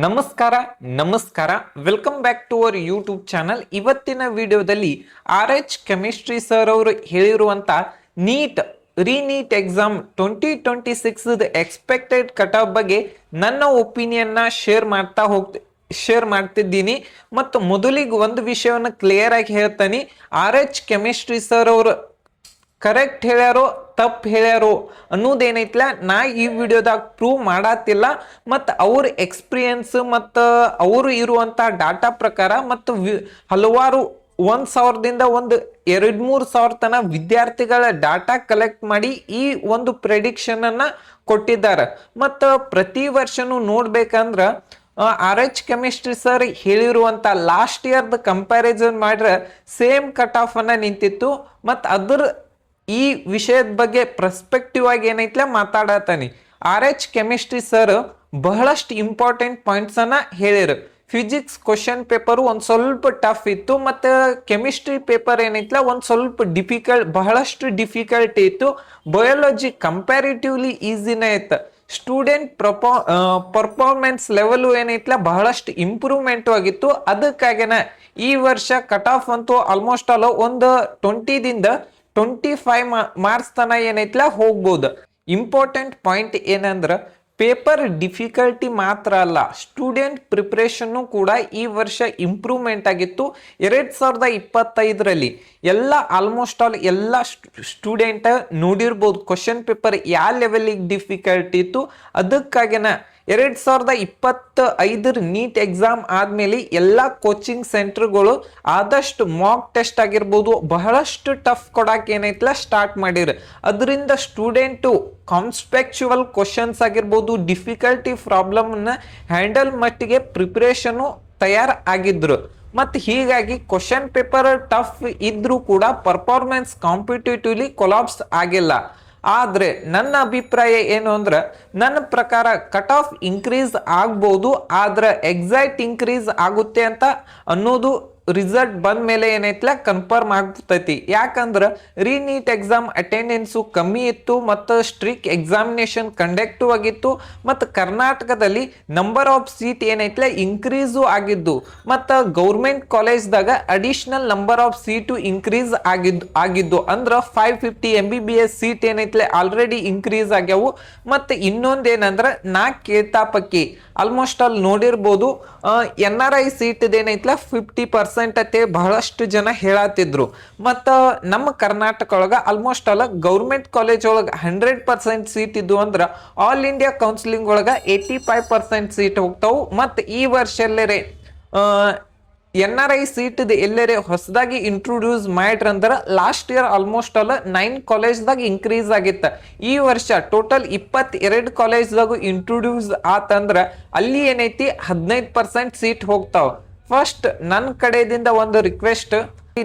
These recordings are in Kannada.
ನಮಸ್ಕಾರ ನಮಸ್ಕಾರ welcome back to our YouTube channel. ಇವತ್ತಿನ ವಿಡಿಯೋದಲ್ಲಿ ಕೆಮಿಸ್ಟ್ರಿ ಸರ್ ಅವರು ಹೇಳಿರುವಂತ NEET reNEET exam 2026 expected cut off ಬಗ್ಗೆ ನನ್ನ ಒಪಿನಿಯನ್ ನ ಶೇರ್ ಮಾಡ್ತಿದ್ದೀನಿ. ಮತ್ತು ಮೊದಲಿಗೆ ಒಂದು ವಿಷಯವನ್ನು ಕ್ಲಿಯರ್ ಆಗಿ ಹೇಳ್ತಾನೆ. ಕೆಮಿಸ್ಟ್ರಿ ಸರ್ ಅವರು ಕರೆಕ್ಟ್ ಹೇಳ್ಯಾರೋ ತಪ್ಪು ಹೇಳ್ಯಾರೋ ಅನ್ನೋದೇನೈತ್ಲ ನಾ ಈ ವಿಡಿಯೋದಾಗ ಪ್ರೂವ್ ಮಾಡತ್ತಿಲ್ಲ. ಮತ್ತು ಅವ್ರ ಎಕ್ಸ್ಪೀರಿಯನ್ಸ್ ಮತ್ತು ಅವರು ಇರುವಂತ ಡಾಟಾ ಪ್ರಕಾರ ಮತ್ತು ಹಲವಾರು 1,000ದಿಂದ ಒಂದು 2-3,000 ತನ ವಿದ್ಯಾರ್ಥಿಗಳ ಡಾಟಾ ಕಲೆಕ್ಟ್ ಮಾಡಿ ಈ ಒಂದು ಪ್ರೆಡಿಕ್ಷನ್ ಅನ್ನ ಕೊಟ್ಟಿದ್ದಾರೆ. ಮತ್ತು ಪ್ರತಿ ವರ್ಷನೂ ನೋಡ್ಬೇಕಂದ್ರ ಕೆಮಿಸ್ಟ್ರಿ ಸರ್ ಹೇಳಿರುವಂತ ಲಾಸ್ಟ್ ಇಯರ್ದ ಕಂಪ್ಯಾರಿಸನ್ ಮಾಡ್ರೆ ಸೇಮ್ ಕಟ್ ಆಫ್ ಅನ್ನ ನಿಂತಿತ್ತು. ಮತ್ತು ಅದ್ರ ಈ ವಿಷಯದ ಬಗ್ಗೆ ಪ್ರಸ್ಪೆಕ್ಟಿವ್ ಆಗಿ ಏನೈತ್ಲ ಮಾತಾಡತಾನೆ. ಕೆಮಿಸ್ಟ್ರಿ ಸರ್ ಬಹಳಷ್ಟು ಇಂಪಾರ್ಟೆಂಟ್ ಪಾಯಿಂಟ್ಸ್ ಅನ್ನ ಹೇಳಿರು. ಫಿಸಿಕ್ಸ್ ಕ್ವಶನ್ ಪೇಪರ್ ಒಂದ್ ಸ್ವಲ್ಪ ಟಫ್ ಇತ್ತು, ಮತ್ತು ಕೆಮಿಸ್ಟ್ರಿ ಪೇಪರ್ ಏನೈತ್ಲ ಒಂದ್ ಸ್ವಲ್ಪ ಬಹಳಷ್ಟು ಡಿಫಿಕಲ್ಟ್ ಇತ್ತು. ಬಯಾಲಜಿ ಕಂಪ್ಯಾರಿಟಿವ್ಲಿ ಈಸಿನೇ ಇತ್ತು. ಸ್ಟೂಡೆಂಟ್ ಪರ್ಫಾರ್ಮೆನ್ಸ್ ಲೆವೆಲ್ ಏನೈತ್ಲ ಬಹಳಷ್ಟು ಇಂಪ್ರೂವ್ಮೆಂಟ್ ಆಗಿತ್ತು. ಅದಕ್ಕಾಗಿನ ಈ ವರ್ಷ ಕಟ್ ಆಫ್ ಅಂತೂ ಆಲ್ಮೋಸ್ಟ್ ಆಲ್ ಒಂದು 20ದಿಂದ 25 ಮಾರ್ಕ್ಸ್ ತನ ಏನೈತ್ಲ ಹೋಗ್ಬೋದು. ಇಂಪಾರ್ಟೆಂಟ್ ಪಾಯಿಂಟ್ ಏನಂದ್ರ ಪೇಪರ್ ಡಿಫಿಕಲ್ಟಿ ಮಾತ್ರ ಅಲ್ಲ, ಸ್ಟೂಡೆಂಟ್ ಪ್ರಿಪರೇಷನ್ ಕೂಡ ಈ ವರ್ಷ ಇಂಪ್ರೂವ್ಮೆಂಟ್ ಆಗಿತ್ತು. 2025ರಲ್ಲಿ ಎಲ್ಲ ಆಲ್ಮೋಸ್ಟ್ ಆಲ್ ಎಲ್ಲ ಸ್ಟೂಡೆಂಟ್ ನೋಡಿರ್ಬೋದು ಕ್ವಶನ್ ಪೇಪರ್ ಯಾವ ಲೆವೆಲಿಗೆ ಡಿಫಿಕಲ್ಟ್ ಇತ್ತು. ಅದಕ್ಕಾಗಿನ 2025 ನೀಟ್ ಎಕ್ಸಾಮ್ ಆದ್ಮೇಲೆ ಎಲ್ಲ ಕೋಚಿಂಗ್ ಸೆಂಟರ್ಗಳು ಆದಷ್ಟು ಮಾಕ್ ಟೆಸ್ಟ್ ಆಗಿರ್ಬೋದು ಬಹಳಷ್ಟು ಟಫ್ ಕೊಡಕ್ಕೆ ಏನೈತ್ಲ ಸ್ಟಾರ್ಟ್ ಮಾಡಿರ. ಅದರಿಂದ ಸ್ಟೂಡೆಂಟು ಕಾನ್ಸ್ಪೆಕ್ಚುವಲ್ ಕ್ವಶನ್ಸ್ ಆಗಿರ್ಬೋದು ಡಿಫಿಕಲ್ಟಿ ಪ್ರಾಬ್ಲಮ್ ನ ಹ್ಯಾಂಡಲ್ ಮಟ್ಟಿಗೆ ಪ್ರಿಪರೇಷನ್ ತಯಾರು ಆಗಿದ್ರು. ಮತ್ತು ಹೀಗಾಗಿ ಕ್ವಶನ್ ಪೇಪರ್ ಟಫ್ ಇದ್ರೂ ಕೂಡ ಪರ್ಫಾರ್ಮೆನ್ಸ್ ಕಾಂಪಿಟೇಟಿವ್ಲಿ ಕೊಲಾಪ್ಸ್ ಆಗಿಲ್ಲ. ಆದ್ರೆ ನನ್ನ ಅಭಿಪ್ರಾಯ ಏನು ಅಂದ್ರೆ ನನ್ನ ಪ್ರಕಾರ ಕಟ್ ಆಫ್ ಇನ್ಕ್ರೀಸ್ ಆಗ್ಬೋದು, ಆದ್ರೆ ಎಕ್ಸಾಕ್ಟ್ ಇನ್ಕ್ರೀಸ್ ಆಗುತ್ತೆ ಅಂತ ಅನ್ನೋದು ರಿಸಲ್ಟ್ ಬಂದ ಮೇಲೆ ಏನೈತ್ಲ ಕನ್ಫರ್ಮ್ ಆಗ್ತೈತಿ. ಯಾಕಂದ್ರೆ ರೀನೀಟ್ ಎಕ್ಸಾಮ್ ಅಟೆಂಡೆನ್ಸು ಕಮ್ಮಿ ಇತ್ತು, ಮತ್ತು ಸ್ಟ್ರಿಕ್ ಎಕ್ಸಾಮಿನೇಷನ್ ಕಂಡಕ್ಟಿವ್ ಆಗಿತ್ತು, ಮತ್ತು ಕರ್ನಾಟಕದಲ್ಲಿ ನಂಬರ್ ಆಫ್ ಸೀಟ್ ಏನೈತ್ಲ ಇನ್ಕ್ರೀಸು ಆಗಿದ್ದು, ಮತ್ತು ಗೌರ್ಮೆಂಟ್ ಕಾಲೇಜ್ದಾಗ additional number of seat increase ಆಗಿದ್ದು ಅಂದ್ರೆ 550 MBBS ಸೀಟ್ ಏನೈತ್ಲೆ ಆಲ್ರೆಡಿ ಇನ್ಕ್ರೀಸ್ ಆಗ್ಯಾವು. ಮತ್ತು ಇನ್ನೊಂದೇನಂದ್ರೆ ನಾ ಕೇಳ್ತಾಪಕ್ಕಿ ಆಲ್ಮೋಸ್ಟ್ ಆಲ್ ನೋಡಿರ್ಬೋದು NRI ಸೀಟ್ ಏನೈತ್ಲ 50% ಅತ್ತೆ ಬಹಳಷ್ಟು ಜನ ಹೇಳತ್ತಿದ್ರು. ಮತ್ತು ನಮ್ಮ ಕರ್ನಾಟಕ ಒಳಗ ಆಲ್ಮೋಸ್ಟ್ ಆಲ್ ಗೌರ್ಮೆಂಟ್ ಕಾಲೇಜ್ ಒಳಗ 100% ಸೀಟ್ ಇದ್ದು ಅಂದ್ರೆ ಆಲ್ ಇಂಡಿಯಾ ಕೌನ್ಸಿಲಿಂಗ್ ಒಳಗ 85% ಸೀಟ್ ಹೋಗ್ತಾವು. ಮತ್ತು ಈ ವರ್ಷ ಎಲ್ಲರೇ NRI ಸೀಟ್ ಎಲ್ಲರೇ ಹೊಸದಾಗಿ ಇಂಟ್ರೊಡ್ಯೂಸ್ ಮಾಡ್ರಂದ್ರ ಲಾಸ್ಟ್ ಇಯರ್ ಆಲ್ಮೋಸ್ಟ್ ಆಲ್ 9 ಕಾಲೇಜ್ದಾಗ ಇನ್ಕ್ರೀಸ್ ಆಗಿತ್ತ. ಈ ವರ್ಷ ಟೋಟಲ್ 22 ಕಾಲೇಜ್ದಾಗ ಇಂಟ್ರೊಡ್ಯೂಸ್ ಆತಂದ್ರ ಅಲ್ಲಿ ಏನೈತಿ 15% ಸೀಟ್ ಹೋಗ್ತಾವ. ಫಸ್ಟ್ ನನ್ನ ಕಡೆದಿಂದ ಒಂದು ರಿಕ್ವೆಸ್ಟ್,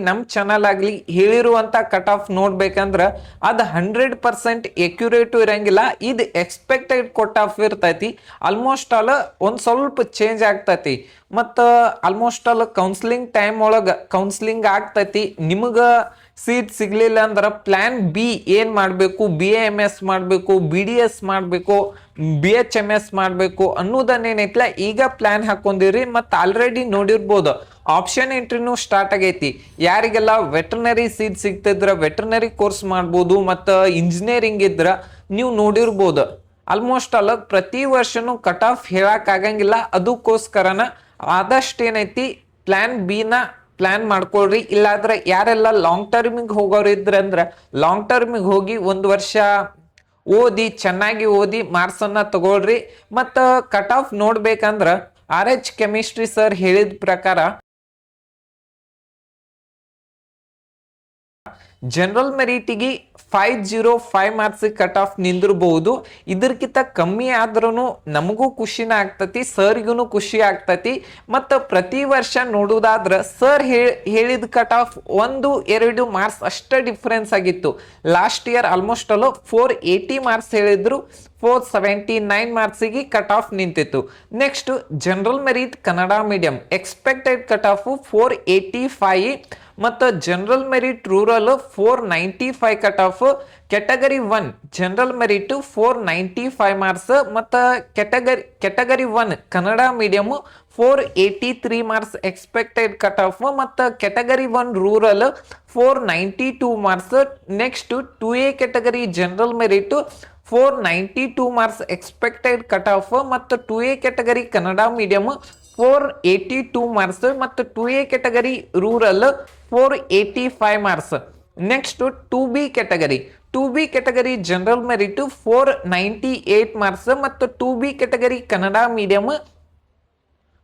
ನಮ್ಮ ಚಾನಲ್ ಆಗ್ಲಿ ಹೇಳಿರುವಂತ ಕಟ್ ಆಫ್ ನೋಡ್ಬೇಕಂದ್ರ ಅದು 100% ಎಕ್ಯುರೇಟ್ ಇರಂಗಿಲ್ಲ. ಇದು ಎಕ್ಸ್ಪೆಕ್ಟೆಡ್ ಕಟ್ ಆಫ್ ಇರ್ತೈತಿ. ಆಲ್ಮೋಸ್ಟ್ ಆಲ್ ಒಂದ್ ಸ್ವಲ್ಪ ಚೇಂಜ್ ಆಗ್ತೈತಿ. ಮತ್ತು ಆಲ್ಮೋಸ್ಟ್ ಆಲ್ ಕೌನ್ಸಿಲಿಂಗ್ ಟೈಮ್ ಒಳಗ ಕೌನ್ಸಿಲಿಂಗ್ ಆಗ್ತೈತಿ. ನಿಮಗ ಸೀಟ್ ಸಿಗ್ಲಿಲ್ಲ ಅಂದ್ರೆ ಪ್ಲಾನ್ ಬಿ ಏನ್ ಮಾಡಬೇಕು, BAMS ಮಾಡಬೇಕು, BDS ಮಾಡಬೇಕು, BHMS ಮಾಡಬೇಕು ಅನ್ನೋದನ್ನೇನೈತ್ಲ ಈಗ ಪ್ಲಾನ್ ಹಾಕೊಂಡಿರಿ. ಮತ್ತು ಆಲ್ರೆಡಿ ನೋಡಿರ್ಬೋದು ಆಪ್ಷನ್ ಎಂಟ್ರಿನೂ ಸ್ಟಾರ್ಟ್ ಆಗೈತಿ. ಯಾರಿಗೆಲ್ಲ ವೆಟರ್ನರಿ ಸೀಟ್ ಸಿಗ್ತಿದ್ರ ವೆಟರ್ನರಿ ಕೋರ್ಸ್ ಮಾಡ್ಬೋದು, ಮತ್ತು ಇಂಜಿನಿಯರಿಂಗ್ ಇದ್ರ ನೀವು ನೋಡಿರ್ಬೋದು. ಆಲ್ಮೋಸ್ಟ್ ಆಲ್ ಪ್ರತಿ ವರ್ಷನೂ ಕಟ್ ಆಫ್ ಹೇಳಕ್ ಆಗಂಗಿಲ್ಲ. ಅದಕ್ಕೋಸ್ಕರನ ಆದಷ್ಟು ಏನೈತಿ ಪ್ಲಾನ್ ಬಿ ನ ಪ್ಲಾನ್ ಮಾಡ್ಕೊಳ್ರಿ. ಇಲ್ಲಾಂದ್ರೆ ಯಾರೆಲ್ಲ ಲಾಂಗ್ ಟರ್ಮಿಗೆ ಹೋಗೋರು ಇದ್ರಂದ್ರ ಲಾಂಗ್ ಟರ್ಮಿಗೆ ಹೋಗಿ ಒಂದು ವರ್ಷ ಓದಿ ಚೆನ್ನಾಗಿ ಓದಿ ಮಾರ್ಕ್ಸ್ ಅನ್ನ ತಗೊಳ್ರಿ. ಮತ್ತು ಕಟ್ ಆಫ್ ನೋಡ್ಬೇಕಂದ್ರ ಕೆಮಿಸ್ಟ್ರಿ ಸರ್ ಹೇಳಿದ ಪ್ರಕಾರ ಜನರಲ್ ಮೆರಿಟಿಗೆ 505 ಮಾರ್ಕ್ಸ್ ಕಟ್ ಆಫ್ ನಿಂದಿರಬಹುದು. ಇದಕ್ಕಿಂತ ಕಮ್ಮಿ ಆದ್ರೂ ನಮಗೂ ಖುಷಿನ ಆಗ್ತತಿ, ಸರ್ಗೂ ಖುಷಿ ಆಗ್ತತಿ. ಮತ್ತು ಪ್ರತಿ ವರ್ಷ ನೋಡುವುದಾದ್ರೆ ಸರ್ ಹೇಳಿದ ಕಟ್ ಆಫ್ 1-2 ಮಾರ್ಕ್ಸ್ ಅಷ್ಟೇ ಡಿಫ್ರೆನ್ಸ್ ಆಗಿತ್ತು. ಲಾಸ್ಟ್ ಇಯರ್ ಆಲ್ಮೋಸ್ಟ್ ಅಲ್ಲೂ 480 ಮಾರ್ಕ್ಸ್ ಹೇಳಿದ್ರು, 479 ಮಾರ್ಕ್ಸಿಗೆ ಕಟ್ ಆಫ್ ನಿಂತಿತ್ತು. Next general merit Kannada medium expected cut off 485, ಮತ್ತು general merit rural 495 cut off. Category 1 general merit 495 marks ಮತ್ತು category 1 Kannada medium 483 marks expected cut off ಮತ್ತು category 1 rural 492 marks. Next 2A category general merit 492 marks expected cut off ಮತ್ತು 2A category Kannada medium 482 marks ಮತ್ತು 2A category rural 485 marks. Next 2B category general merit 498 marks ಮತ್ತು 2B category Kannada medium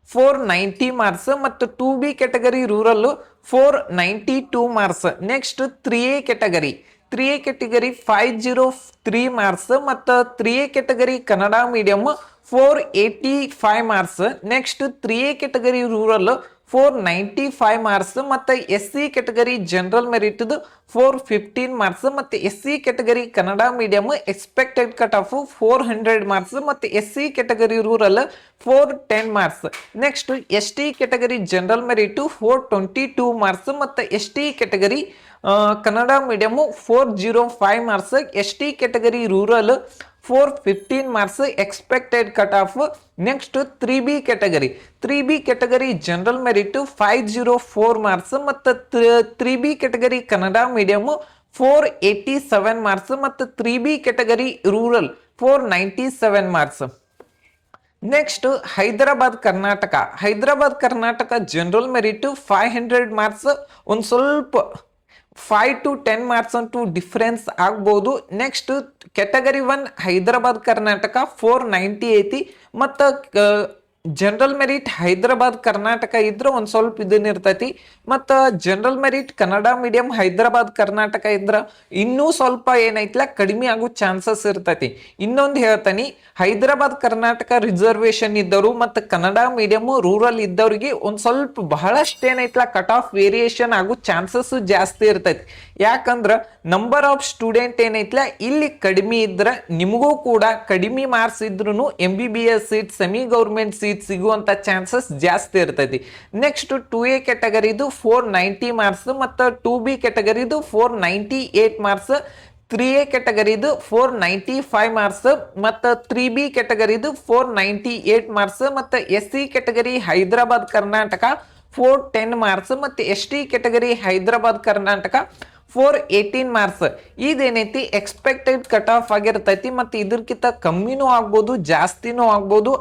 490 marks ಮತ್ತು 2B category rural 492 marks. Next 3A category 503 marks ಮತ್ತು 3A category Kannada medium 485 marks. Next 3A category rural 495 marks ಮತ್ತು SC category general merit 415 marks ಮತ್ತು SC category Kannada medium expected cut of 400 marks ಮತ್ತು SC category rural 410 marks. Next ST category general merit 422 marks ಮತ್ತು ST category Kannada medium 405 marks. ST category rural 415 marks expected cut of. Next 3B category general merit 504 marks ಮತ್ತು 3B category Kannada medium 487 marks ಮತ್ತು 3B category rural 497 marks. Next Hyderabad Karnataka general merit 500 marks. ಒಂದು ಸ್ವಲ್ಪ 5 to 10 ಮಾರ್ಕ್ಸ್ ಅಂತೂ ಡಿಫ್ರೆನ್ಸ್ ಆಗ್ಬೋದು. ನೆಕ್ಸ್ಟ್ ಕೆಟಗರಿ 1 ಹೈದರಾಬಾದ್ ಕರ್ನಾಟಕ 490 ಐತಿ ಮತ್ತು ಜನರಲ್ ಮೆರಿಟ್ ಹೈದರಾಬಾದ್ ಕರ್ನಾಟಕ ಇದ್ರೆ ಒಂದು ಸ್ವಲ್ಪ ಇದನ್ನ ಇರ್ತೈತಿ ಮತ್ತು general merit Kannada medium Hyderabad Karnataka ಇದ್ರೆ ಇನ್ನೂ ಸ್ವಲ್ಪ ಏನೈತಿಲ್ಲ ಕಡಿಮೆ ಆಗೋ ಚಾನ್ಸಸ್ ಇರ್ತೈತಿ. ಇನ್ನೊಂದು ಹೇಳ್ತಾನೆ, ಹೈದರಾಬಾದ್ ಕರ್ನಾಟಕ ರಿಸರ್ವೇಶನ್ ಇದ್ದವರು ಮತ್ತು ಕನ್ನಡ ಮೀಡಿಯಂ ರೂರಲ್ ಇದ್ದವ್ರಿಗೆ ಒಂದು ಸ್ವಲ್ಪ ಬಹಳಷ್ಟು ಏನೈತಿಲ್ಲ ಕಟ್ ಆಫ್ ವೇರಿಯೇಷನ್ ಆಗೋ ಚಾನ್ಸಸ್ ಜಾಸ್ತಿ ಇರ್ತೈತಿ. ಯಾಕಂದ್ರೆ ನಂಬರ್ ಆಫ್ ಸ್ಟೂಡೆಂಟ್ ಏನೈತಿಲ್ಲ ಇಲ್ಲಿ ಕಡಿಮೆ ಇದ್ರೆ ನಿಮಗೂ ಕೂಡ ಕಡಿಮೆ ಮಾರ್ಕ್ಸ್ ಇದ್ರೂ MBBS seat semi government seat ಸಿಗುವಂತ ಚಾನ್ಸಸ್ ಜಾಸ್ತಿ ಇರ್ತೈತಿ. ನೆಕ್ಸ್ಟ್ 2A ಕೆಟಗರಿದು 490 ಮಾರ್ಕ್ಸ್ ಮತ್ತು 2B ಕೆಟಗರಿದು 498 ಮಾರ್ಕ್ಸ್. 3A ಕೆಟಗರಿದು 495 ಮಾರ್ಕ್ಸ್ ಮತ್ತು 3B ಕೆಟಗರಿದು 498 ಮಾರ್ಕ್ಸ್ ಮತ್ತು SC category Hyderabad Karnataka 410 marks ಮತ್ತು ST category Hyderabad Karnataka 418 marks. ಇದೇನೈತಿ ಎಕ್ಸ್ಪೆಕ್ಟೆಡ್ ಕಟ್ ಆಫ್ ಆಗಿರ್ತೈತಿ ಮತ್ತು ಇದಕ್ಕಿಂತ ಕಮ್ಮಿನೂ ಆಗ್ಬೋದು ಜಾಸ್ತಿನೂ ಆಗ್ಬೋದು.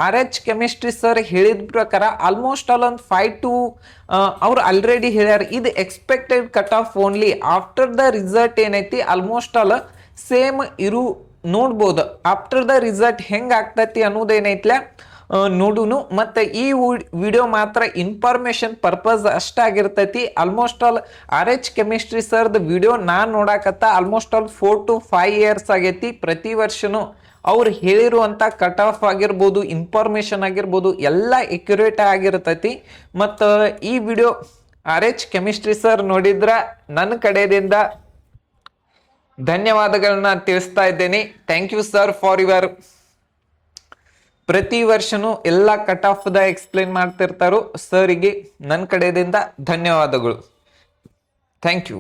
RH ಕೆಮಿಸ್ಟ್ರಿ ಸರ್ ಹೇಳಿದ ಪ್ರಕಾರ ಆಲ್ಮೋಸ್ಟ್ ಆಲ್ ಒಂದು 5 to ಅವ್ರು ಆಲ್ರೆಡಿ ಹೇಳ್ಯಾರ ಇದು expected cut off only. After the result ಏನೈತಿ ಆಲ್ಮೋಸ್ಟ್ ಆಲ್ ಸೇಮ್ ನೋಡ್ಬೋದು. ಆಫ್ಟರ್ ದ ರಿಸಲ್ಟ್ ಹೆಂಗೆ ಆಗ್ತೈತಿ ಅನ್ನೋದೇನೈತ್ಲ ನೋಡುನು. ಮತ್ತು ಈ ವಿಡಿಯೋ ಮಾತ್ರ ಇನ್ಫಾರ್ಮೇಶನ್ ಪರ್ಪಸ್ ಅಷ್ಟಾಗಿರ್ತೈತಿ. ಆಲ್ಮೋಸ್ಟ್ ಆಲ್ RH ಕೆಮಿಸ್ಟ್ರಿ ಸರ್ದು ವಿಡಿಯೋ ನಾನು ನೋಡಾಕತ್ತ ಆಲ್ಮೋಸ್ಟ್ ಆಲ್ 4 to 5 ಇಯರ್ಸ್ ಆಗೈತಿ. ಪ್ರತಿ ವರ್ಷನೂ ಅವ್ರು ಹೇಳಿರುವಂಥ ಕಟ್ ಆಫ್ ಆಗಿರ್ಬೋದು, ಇನ್ಫಾರ್ಮೇಶನ್ ಆಗಿರ್ಬೋದು ಎಲ್ಲ ಎಕ್ಯುರೇಟ್ ಆಗಿರ್ತೈತಿ. ಮತ್ತು ಈ ವಿಡಿಯೋ RH ಕೆಮಿಸ್ಟ್ರಿ ಸರ್ ನೋಡಿದ್ರ ನನ್ನ ಕಡೆಯಿಂದ ಧನ್ಯವಾದಗಳನ್ನ ತಿಳಿಸ್ತಾ ಇದ್ದೇನೆ. Thank you sir for your ಪ್ರತಿ ವರ್ಷನೂ ಎಲ್ಲ ಕಟ್ ಆಫ್ ದ ಎಕ್ಸ್ಪ್ಲೇನ್ ಮಾಡ್ತಿರ್ತಾರೋ ಸರಿಗೆ ನನ್ನ ಕಡೆಯಿಂದ ಧನ್ಯವಾದಗಳು. Thank you.